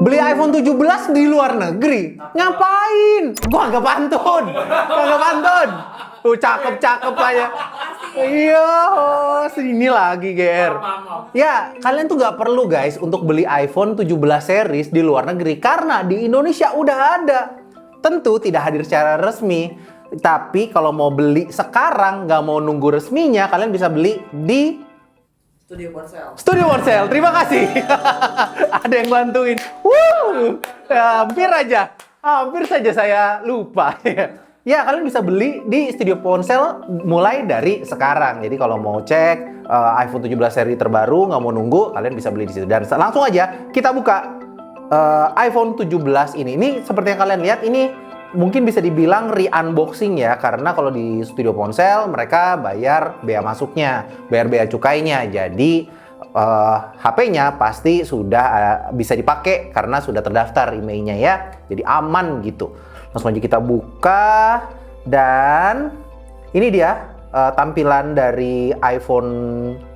Beli iPhone 17 di luar negeri. Ngapain? Gua agak pantun. Agak pantun. Tuh cakep-cakep aja. Iya, sini lagi, Ger. Ya, kalian tuh nggak perlu guys untuk beli iPhone 17 series di luar negeri karena di Indonesia udah ada. Tentu tidak hadir secara resmi, tapi kalau mau beli sekarang nggak mau nunggu resminya, kalian bisa beli di Studio Ponsel. Studio Ponsel. Terima kasih. Ada yang bantuin. Hampir saja saya lupa. Ya, kalian bisa beli di Studio Ponsel mulai dari sekarang. Jadi kalau mau cek iPhone 17 seri terbaru, nggak mau nunggu, kalian bisa beli di situ. Dan langsung aja kita buka iPhone 17 ini. Ini seperti yang kalian lihat, ini mungkin bisa dibilang re-unboxing ya. Karena kalau di Studio Ponsel, mereka bayar bea masuknya, bayar bea cukainya. Jadi HP-nya pasti sudah bisa dipakai karena sudah terdaftar emailnya ya. Jadi aman gitu. Langsung aja kita buka dan ini dia tampilan dari iPhone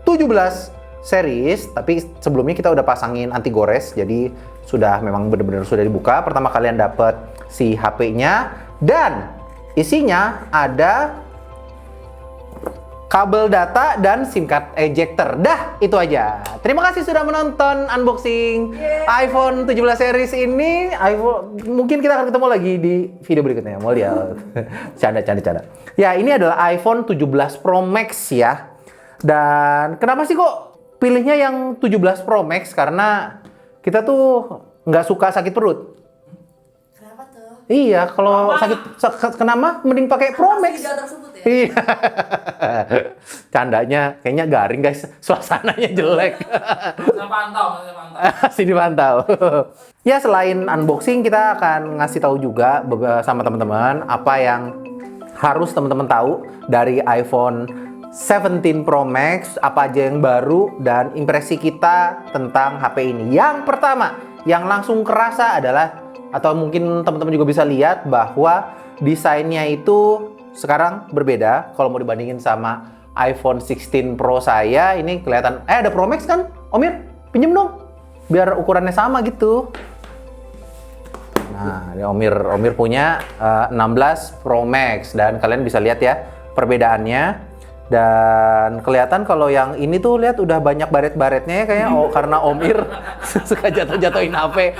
17 series. Tapi sebelumnya kita udah pasangin anti gores, jadi sudah memang benar-benar sudah dibuka. Pertama kalian dapat si HP-nya dan isinya ada kabel data dan SIM card ejector. Dah, itu aja. Terima kasih sudah menonton unboxing iPhone 17 series ini. Mungkin kita akan ketemu lagi di video berikutnya. Mau lihat. Canda. Ya, ini adalah iPhone 17 Pro Max ya. Dan kenapa sih kok pilihnya yang 17 Pro Max? Karena kita tuh nggak suka sakit perut. Kenapa tuh? Iya, kalau sakit kenapa mending pakai Pro Max. Tersebut ya? Iya. Candanya kayaknya garing guys, suasananya jelek. Sini pantau. Ya, selain unboxing kita akan ngasih tahu juga sama teman-teman apa yang harus teman-teman tahu dari iPhone 17 Pro Max, apa aja yang baru dan impresi kita tentang HP ini. Yang pertama, yang langsung kerasa adalah, atau mungkin teman-teman juga bisa lihat bahwa desainnya itu sekarang berbeda kalau mau dibandingin sama iPhone 16 Pro saya. Ini kelihatan, ada Pro Max kan? Omir, pinjem dong biar ukurannya sama gitu. Nah, ini Omir punya 16 Pro Max dan kalian bisa lihat ya perbedaannya. Dan kelihatan kalau yang ini tuh lihat udah banyak baret-baretnya ya kayaknya karena Omir suka jatuh-jatuhin HP.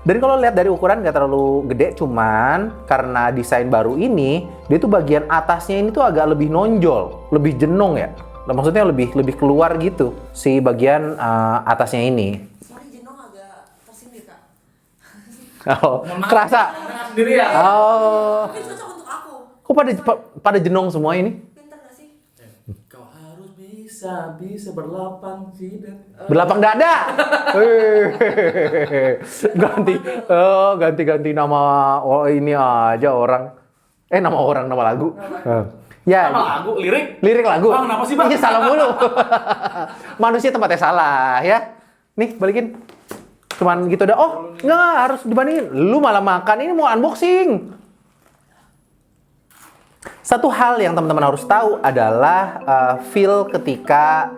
Dan kalau lihat dari ukuran nggak terlalu gede, cuman karena desain baru ini, dia tuh bagian atasnya ini tuh agak lebih nonjol, lebih jenong ya. Maksudnya lebih keluar gitu si bagian atasnya ini. Sorry, jenong agak tersindir, Kak. Oh, kerasa. Sendiri ya. Oh, Mungkin cocok untuk aku. kok pada jenong semua ini? Pinter gak sih? Kau harus bisa berlapang jidat. Berlapang dada. Ganti nama ini aja orang. Nama lagu. Ya. Nama lagu, Lirik lagu. Bang, kenapa sih, Bang? Iya, salah mulu. Manusia tempatnya salah ya. Nih, balikin. Cuman gitu dah. Oh, nggak harus dibandingin. Lu malah makan, ini mau unboxing. Satu hal yang teman-teman harus tahu adalah feel ketika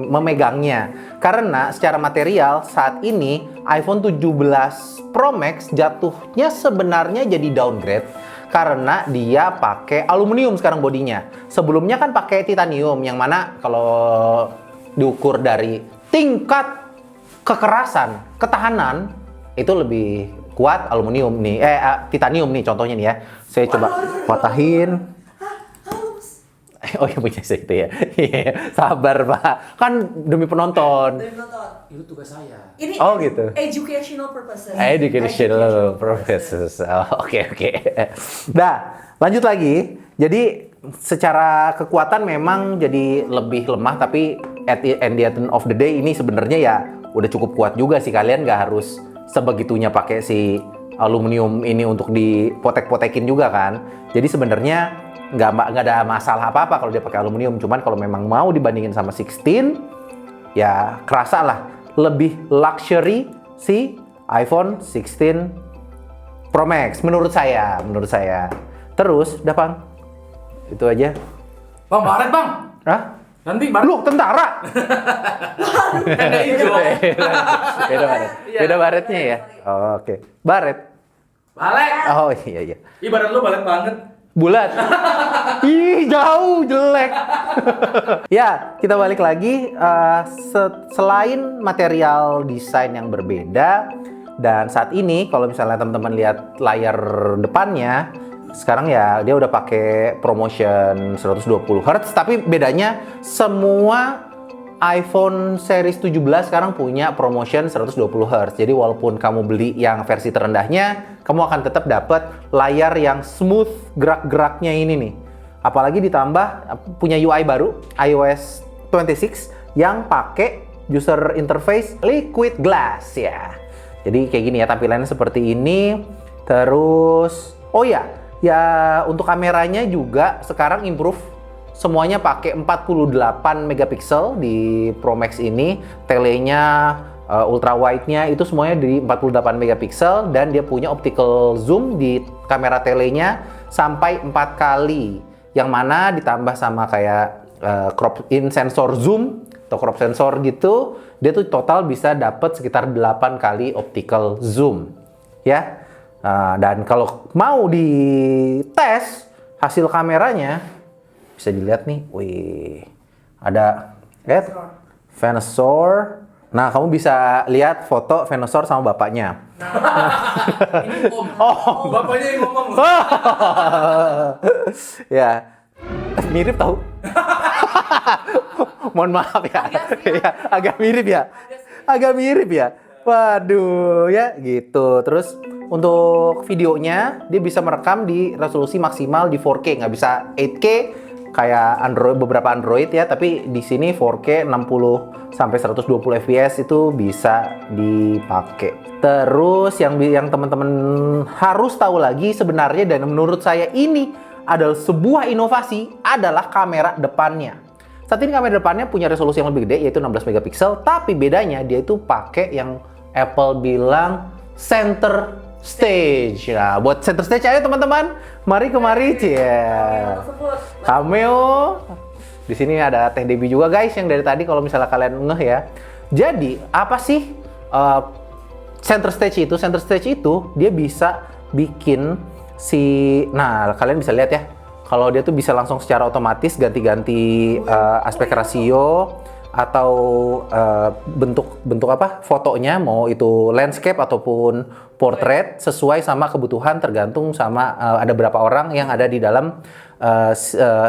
memegangnya. Karena secara material saat ini iPhone 17 Pro Max jatuhnya sebenarnya jadi downgrade karena dia pakai aluminium sekarang bodinya. Sebelumnya kan pakai titanium yang mana kalau diukur dari tingkat kekerasan, ketahanan itu lebih kuat aluminium nih, titanium nih contohnya nih ya. Saya coba patahin. Oh ya punya saya itu ya. Sabar Pak, kan demi penonton. Dari nonton. Itu tugas saya. Ini Oh gitu. Educational purposes. Educational purposes. Oke. Nah, lanjut lagi. Jadi secara kekuatan memang jadi lebih lemah, tapi at the end of the day ini sebenarnya ya udah cukup kuat juga sih. Kalian nggak harus sebegitunya pakai si aluminium ini untuk dipotek-potekin juga kan. Jadi sebenarnya nggak ada masalah apa-apa kalau dia pakai aluminium. Cuman kalau memang mau dibandingin sama 16, ya kerasa lah lebih luxury si iPhone 16 Pro Max menurut saya. Terus, udah Bang, itu aja. Bang, baret bang. Hah? Nanti baru Lu tentara. ada hijau. Beda baret. Beda baretnya ya. Oh, oke. Baret. Balik. Oh iya iya. Ibarat lu balik banget. Bulat. Ih, jauh, jelek. Ya, kita balik lagi. Selain material desain yang berbeda, dan saat ini kalau misalnya teman-teman lihat layar depannya, sekarang ya dia udah pakai ProMotion 120 Hz, tapi bedanya semua iPhone series 17 sekarang punya ProMotion 120 Hz. Jadi walaupun kamu beli yang versi terendahnya, kamu akan tetap dapat layar yang smooth gerak-geraknya ini nih. Apalagi ditambah punya UI baru, iOS 26 yang pakai user interface liquid glass ya. Jadi kayak gini ya tampilannya seperti ini. Terus oh ya untuk kameranya juga sekarang improve. Semuanya pakai 48 megapiksel di Pro Max ini. Telenya, ultra wide-nya itu semuanya di 48 megapiksel dan dia punya optical zoom di kamera telenya sampai 4 kali. Yang mana ditambah sama kayak crop in sensor zoom atau crop sensor gitu, dia tuh total bisa dapat sekitar 8 kali optical zoom. Ya. Dan kalau mau dites hasil kameranya, bisa dilihat nih, wih, ada Venusaur. Nah, kamu bisa lihat foto Venusaur sama bapaknya. Ini om. Oh, bapaknya yang ngomong. Ya, mirip tahu. Mohon maaf ya. Ya, agak mirip ya. Agak mirip ya. Waduh, ya gitu. Terus untuk videonya dia bisa merekam di resolusi maksimal di 4K, nggak bisa 8K kayak Android, beberapa Android ya, tapi di sini 4K 60 sampai 120 fps itu bisa dipakai. Terus yang teman-teman harus tahu lagi sebenarnya, dan menurut saya ini adalah sebuah inovasi, adalah kamera depannya. Saat ini kamera depannya punya resolusi yang lebih gede, yaitu 16 megapiksel, tapi bedanya dia itu pakai yang Apple bilang center stage. Nah, buat center stage ayo teman-teman, mari kemari ya. Cameo. Di sini ada Teh Debbie juga guys yang dari tadi kalau misalnya kalian ngeh ya. Jadi, apa sih center stage itu? Center stage itu dia bisa bikin nah, kalian bisa lihat ya. Kalau dia tuh bisa langsung secara otomatis ganti-ganti aspek rasio atau bentuk apa fotonya, mau itu landscape ataupun portrait, sesuai sama kebutuhan, tergantung sama ada berapa orang yang ada di dalam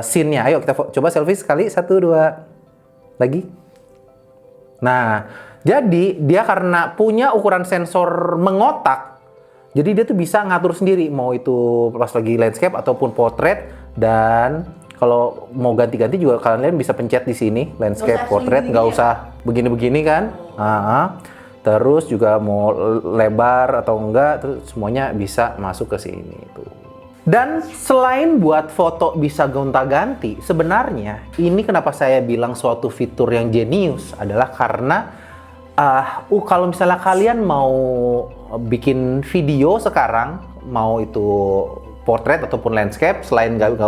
scene-nya. Ayo kita coba selfie sekali, 1, 2 lagi. Nah, jadi dia karena punya ukuran sensor mengotak, jadi dia tuh bisa ngatur sendiri mau itu pas lagi landscape ataupun portrait. Dan kalau mau ganti-ganti juga kalian bisa pencet di sini landscape, portrait, nggak usah begini-begini kan. Terus juga mau lebar atau enggak, terus semuanya bisa masuk ke sini tuh. Dan selain buat foto bisa gonta-ganti, sebenarnya ini kenapa saya bilang suatu fitur yang jenius adalah karena kalau misalnya kalian mau bikin video sekarang, mau itu portrait ataupun landscape, selain nggak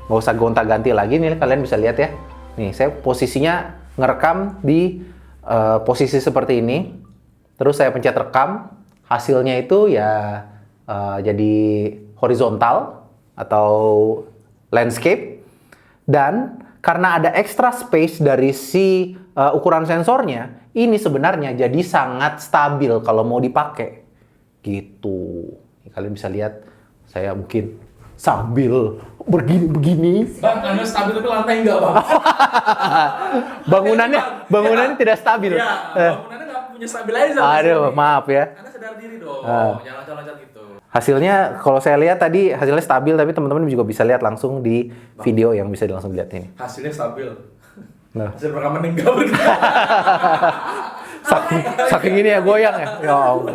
usah gonta-ganti lagi nih, kalian bisa lihat ya. Nih, saya posisinya ngerekam di posisi seperti ini. Terus saya pencet rekam, hasilnya itu ya jadi horizontal atau landscape. Dan karena ada extra space dari si ukuran sensornya, ini sebenarnya jadi sangat stabil kalau mau dipakai. Gitu. Kalian bisa lihat, saya mungkin sambil begini-begini. Bang, Anda stabil tapi lantai enggak, Bang? Bangunannya tidak stabil. Iya, bangunannya nggak punya stabilizer. Aduh, maaf ya. Anda sadar diri dong, jangan loncat-loncat gitu. Hasilnya, kalau saya lihat tadi hasilnya stabil, tapi teman-teman juga bisa lihat langsung di video yang bisa langsung dilihat ini. Hasilnya stabil. Nah. Hasil rekaman enggak bergerak. Saking ini ya goyang ya. Ya ampun.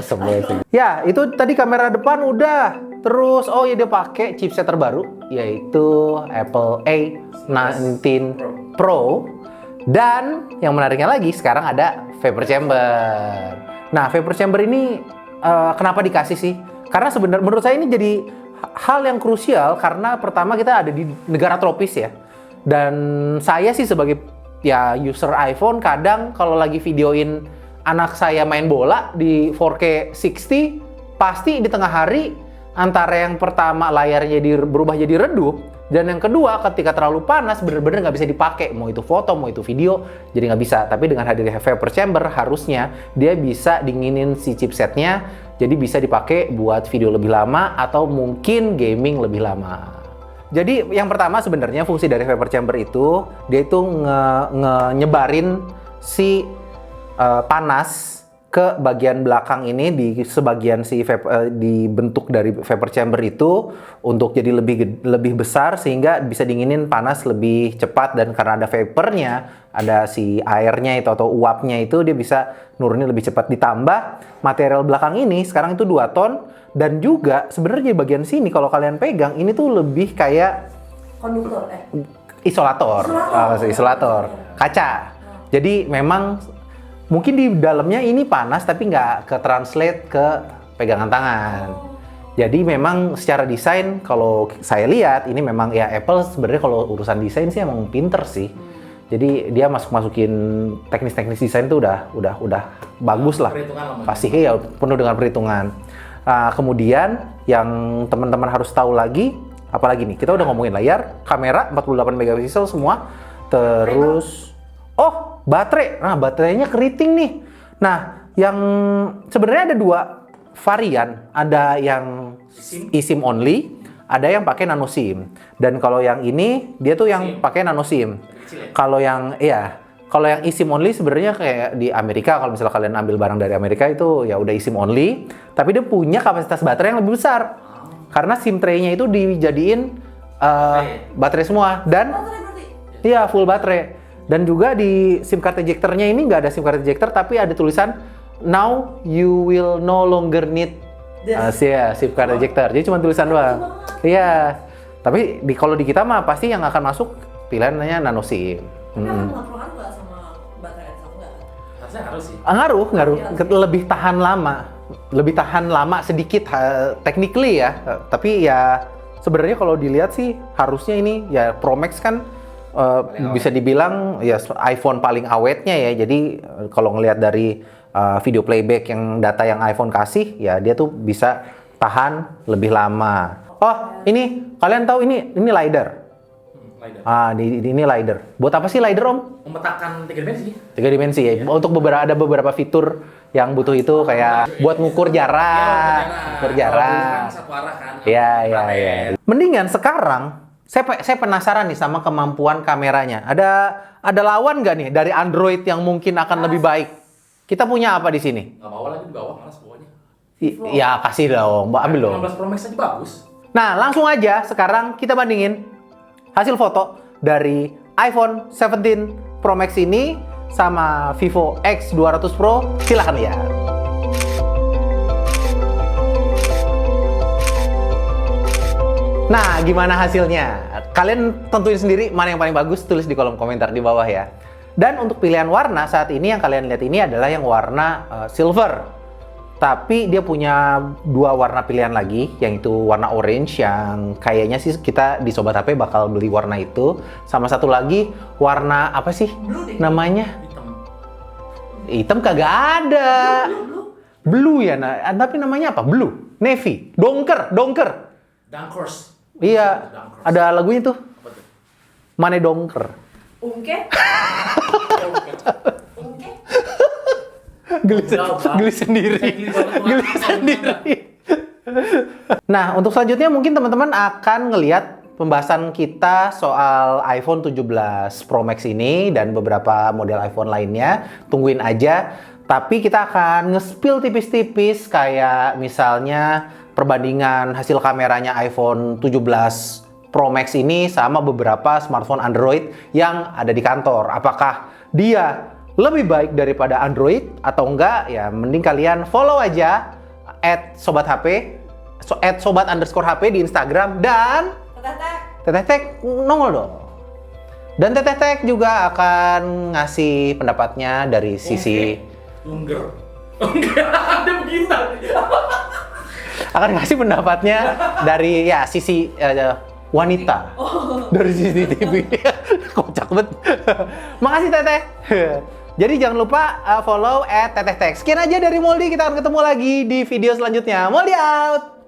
Sebel sih. Ya, itu tadi kamera depan udah. Terus, oh ya dia pakai chipset terbaru, yaitu Apple A19 Pro. Dan yang menariknya lagi, sekarang ada vapor chamber. Nah, vapor chamber ini kenapa dikasih sih? Karena sebenarnya menurut saya ini jadi hal yang krusial, karena pertama kita ada di negara tropis ya. Dan saya sih sebagai ya user iPhone kadang kalau lagi videoin anak saya main bola di 4K 60 pasti di tengah hari antara yang pertama layarnya berubah jadi redup dan yang kedua ketika terlalu panas bener-bener nggak bisa dipakai, mau itu foto mau itu video jadi nggak bisa. Tapi dengan hadirnya vapor chamber harusnya dia bisa dinginin si chipsetnya jadi bisa dipakai buat video lebih lama atau mungkin gaming lebih lama. Jadi yang pertama sebenarnya fungsi dari vapor chamber itu dia itu nyebarin si panas ke bagian belakang ini di sebagian si dibentuk dari vapor chamber itu untuk jadi lebih besar sehingga bisa dinginin panas lebih cepat dan karena ada vapornya, ada si airnya itu atau uapnya itu dia bisa nurunin lebih cepat. Ditambah material belakang ini sekarang itu 2 ton dan juga sebenarnya di bagian sini kalau kalian pegang ini tuh lebih kayak Konduktor isolator kaca. Jadi memang mungkin di dalamnya ini panas tapi nggak ke-translate ke pegangan tangan. Jadi memang secara desain kalau saya lihat ini memang ya Apple sebenarnya kalau urusan desain sih emang pinter sih. Jadi dia masukin teknis-teknis desain itu udah bagus lah. Pasti ya penuh dengan perhitungan. Kemudian yang teman-teman harus tahu lagi apalagi nih? Kita udah ngomongin layar, kamera 48 megapiksel semua. Terus baterai. Nah, baterainya keriting nih. Nah, yang sebenarnya ada 2 varian. Ada yang eSIM only, ada yang pakai nano SIM. Dan kalau yang ini dia tuh yang pakai nano SIM. Kalau yang eSIM only sebenarnya kayak di Amerika kalau misalnya kalian ambil barang dari Amerika itu ya udah eSIM only, tapi dia punya kapasitas baterai yang lebih besar. Karena SIM tray-nya itu dijadiin baterai semua dan iya full baterai. Dan juga di SIM card ejector-nya ini nggak ada SIM card ejector, tapi ada tulisan now you will no longer need SIM card ejector. Jadi cuma tulisan doang. Iya. Tapi kalau di kita mah pasti yang akan masuk pilihannya nano SIM. Tapi akan ngaruh nggak sama baterai atau enggak? Harusnya harus sih. Ngaruh. Lebih tahan lama sedikit technically ya. Tapi ya sebenarnya kalau dilihat sih harusnya ini ya Pro Max kan bisa dibilang ya iPhone paling awetnya ya. Jadi kalau ngelihat dari video playback yang data yang iPhone kasih ya dia tuh bisa tahan lebih lama. Oh, ini kalian tahu ini LiDAR. Ini LiDAR. Buat apa sih LiDAR, Om? Memetakan 3 dimensi. 3 dimensi ya. Untuk ada beberapa fitur yang butuh itu kayak buat ngukur jarak. Ngukur jarak. Kan satu arah kan. Iya. Mendingan sekarang saya penasaran nih sama kemampuan kameranya. Ada lawan nggak nih dari Android yang mungkin akan lebih baik? Kita punya apa di sini? Nggak bawa lagi di bawah, malas bawahnya. Ya kasih dong, Mbak ambil dong. 15 Pro Max aja bagus. Nah langsung aja sekarang kita bandingin hasil foto dari iPhone 17 Pro Max ini sama Vivo X200 Pro. Silahkan lihat. Nah, gimana hasilnya? Kalian tentuin sendiri mana yang paling bagus, tulis di kolom komentar di bawah ya. Dan untuk pilihan warna saat ini yang kalian lihat ini adalah yang warna silver. Tapi dia punya 2 warna pilihan lagi, yang itu warna orange yang kayaknya sih kita di Sobat HP bakal beli warna itu. Sama satu lagi warna apa sih namanya? Hitam kagak ada. Blue ya, tapi namanya apa? Blue, navy, dongker. Dunkers. Iya, ada lagunya tuh. Mane dongker. Ungke? Geli sendiri. Nah, untuk selanjutnya mungkin teman-teman akan ngelihat pembahasan kita soal iPhone 17 Pro Max ini dan beberapa model iPhone lainnya. Tungguin aja. Tapi kita akan nge-spill tipis-tipis kayak misalnya perbandingan hasil kameranya iPhone 17 Pro Max ini sama beberapa smartphone Android yang ada di kantor. Apakah dia lebih baik daripada Android atau enggak? Ya mending kalian follow aja @sobathp @sobat_HP di Instagram dan Teteh nongol dong. Dan Teteh juga akan ngasih pendapatnya dari sisi Ada begitu. akan ngasih pendapatnya dari ya sisi wanita dari CCTV. Kocak banget. Makasih Teteh. Jadi jangan lupa follow @teteh tech. Sekian aja dari Moldy, kita akan ketemu lagi di video selanjutnya. Moldy out!